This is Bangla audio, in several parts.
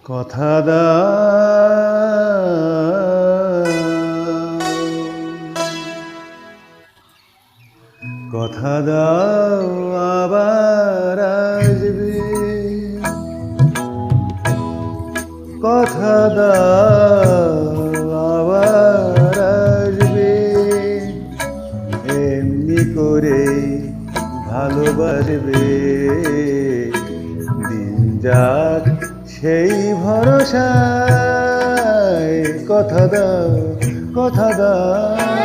কথা দাও, কথা দাও আবার আসবে, কথা দাও আবার আসবে, এমনি করে ভালোবাসবে, দিন যাক সেই ভরসায়, কথা দাও, কথা দাও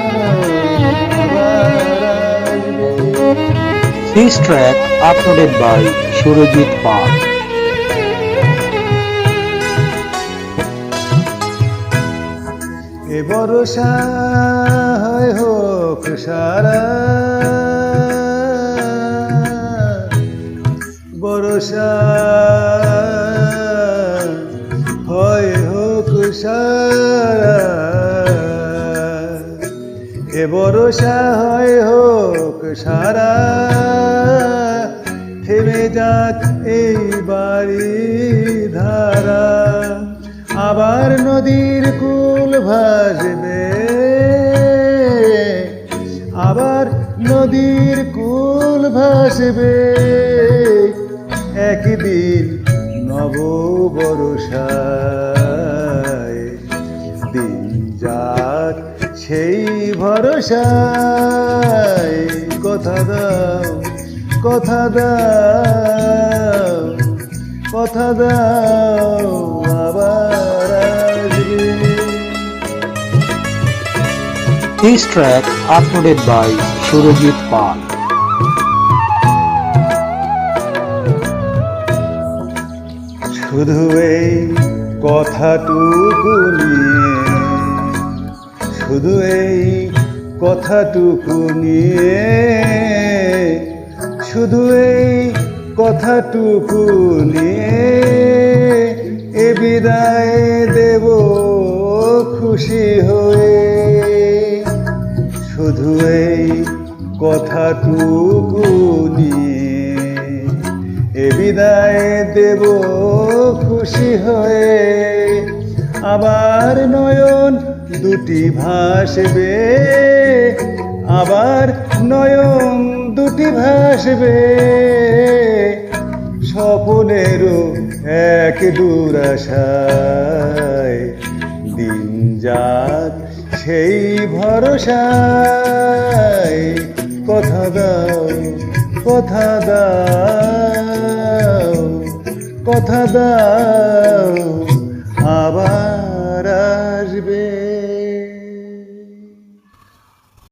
আবার আসবে। This track uploaded by Surojit Pal. এ ভরসা হয় হোক সারা, ভরসা হয় হোক সারা, এ ভরসা হয় হোক সারা, থেমে যাক এই বাড়ি ধারা, আবার নদীর কুল ভাসবে, আবার নদীর কুল ভাসবে, একদিন নব বর্ষায়, দিন যাক সেই ভরসায়, কথা দাও, কথা দাও, কথা দাও আবার আসবে। This track uploaded by Surojit Pal. শুধু এই কথাটুকু নিয়ে, শুধু এই কথাটুকু নিয়ে, শুধু এই কথাটুকু নিয়ে, এ বিদায় দেব খুশি হয়ে, শুধু এই কথাটুকু নিয়ে, এ বিদায় দেব খুশি হয়ে, আবার নয়ন দুটি ভাসবে, আবার নয়ন দুটি ভাসবে, স্বপ্নেরও এক দুরাশায়, দিন যাক সেই ভরসায়, কথা দাও, কথা দাও, কথা দাও।